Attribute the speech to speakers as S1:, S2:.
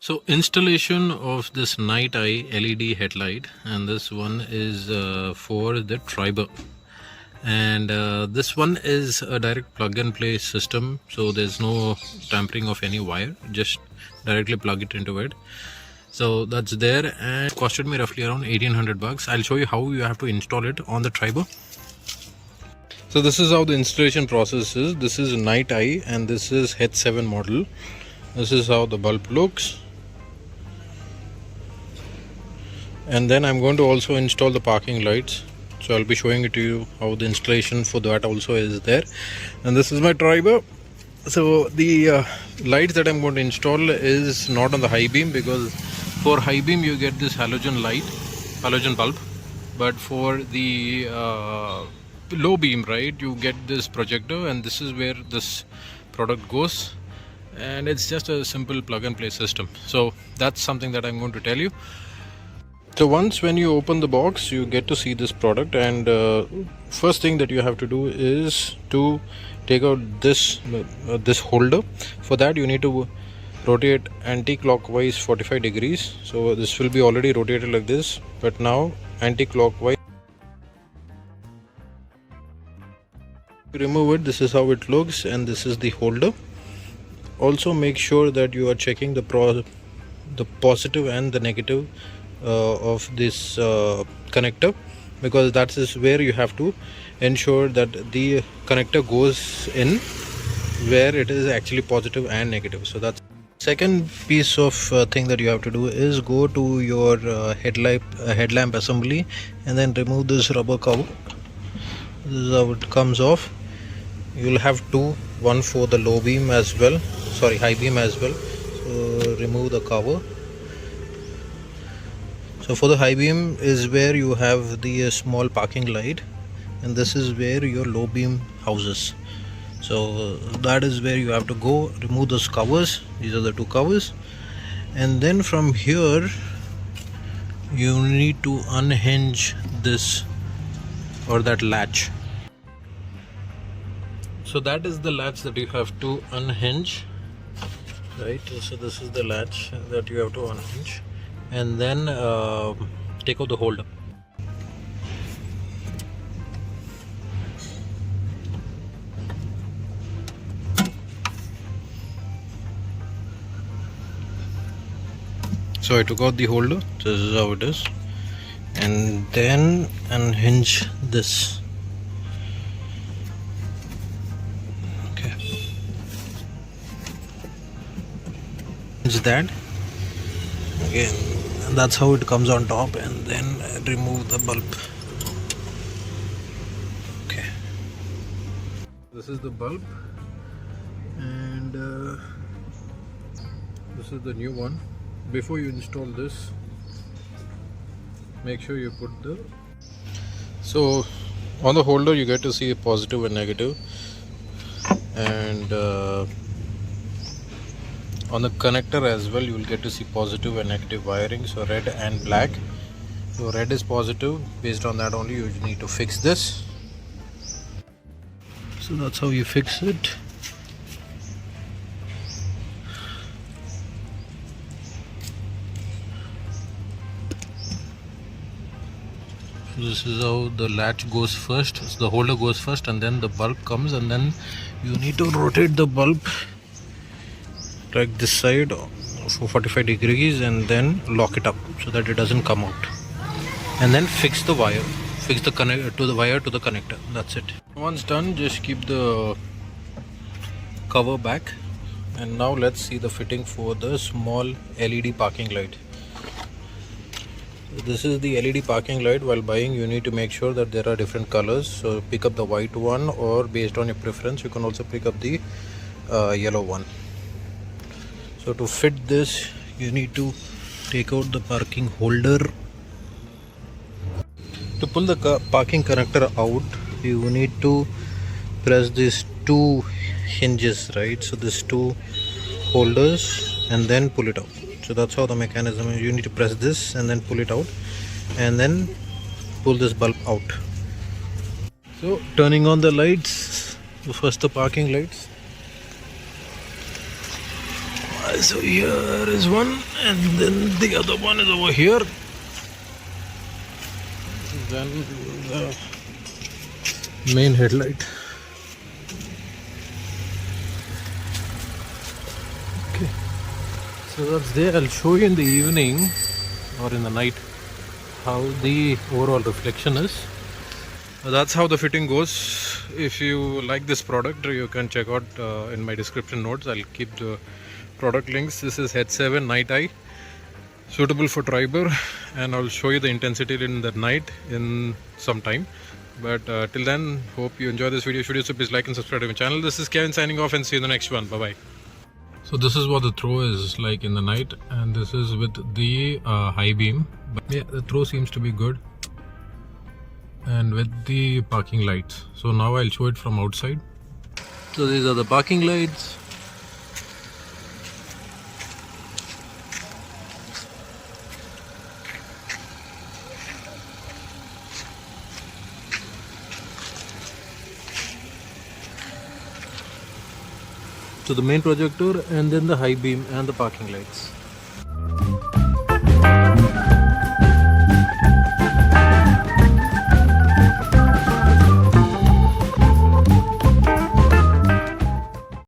S1: So installation of this night eye LED headlight, and this one is for the Triber, and this one is a direct plug and play system, so there's no tampering of any wire, just directly plug it into it. So that's there, and it costed me roughly around 1800 bucks. I'll show you how you have to install it on the Triber. So this is how the installation process is. This is night eye and this is H7 model. This is how the bulb looks. And then I'm going to also install the parking lights, so I'll be showing it to you how the installation for that also is there. And this is my Triber. So the lights that I'm going to install is not on the high beam, because for high beam you get this halogen bulb, but for the low beam, right, you get this projector, and this is where this product goes, and it's just a simple plug and play system. So that's something that I'm going to tell you. So once when you open the box, you get to see this product, and first thing that you have to do is to take out this holder. For that you need to rotate anti-clockwise 45 degrees. So this will be already rotated like this, but now anti-clockwise. Remove it. This is how it looks, and this is the holder. Also make sure that you are checking the positive and the negative of this connector, because that is where you have to ensure that the connector goes in where it is actually positive and negative. So that's second piece of thing that you have to do is go to your headlamp assembly and then remove this rubber cover. This is how it comes off. You will have one for the low beam as well, sorry, high beam as well. So remove the cover. So for the high beam is where you have the small parking light, and this is where your low beam houses. So that is where you have to go, remove those covers. These are the two covers, and then from here you need to unhinge this or that latch. So that is the latch that you have to unhinge, right? So this is the latch that you have to unhinge, and then take out the holder. So I took out the holder. This is how it is, and then unhinge this. Okay, hinge that. Okay, and that's how it comes on top, and then remove the bulb. Okay, this is the bulb, and this is the new one. Before you install this, make sure you put the, so on the holder you get to see a positive and negative, and on the connector as well you will get to see positive and negative wiring, so red and black. So red is positive, based on that only you need to fix this. So that's how you fix it. This is how the latch goes first, so the holder goes first, and then the bulb comes, and then you need to rotate the bulb like this side for 45 degrees and then lock it up so that it doesn't come out, and then fix the wire, fix the wire to the connector. That's it. Once done, just keep the cover back, and now let's see the fitting for the small LED parking light. This is the LED parking light. While buying, you need to make sure that there are different colors, so pick up the white one, or based on your preference you can also pick up the yellow one. So to fit this, you need to take out the parking holder. To pull the parking connector out, you need to press these two hinges, right? So these two holders, and then pull it out. So that's how the mechanism is. You need to press this and then pull it out, and then pull this bulb out. So turning on the lights, first the parking lights. So here is one, and then the other one is over here. Then the main headlight. Okay, so that's there. I'll show you in the evening or in the night how the overall reflection is. That's how the fitting goes. If you like this product, you can check out in my description notes. I'll keep the product links. This is H7 Night Eye, suitable for driver, and I'll show you the intensity in the night in some time. But till then, hope you enjoy this video. If you do so, please like and subscribe to my channel. This is Kevin signing off, and see you in the next one. Bye bye. So this is what the throw is like in the night, and this is with the high beam. But yeah, the throw seems to be good, and with the parking lights. So now I'll show it from outside. So these are the parking lights. So the main projector, and then the high beam and the parking lights.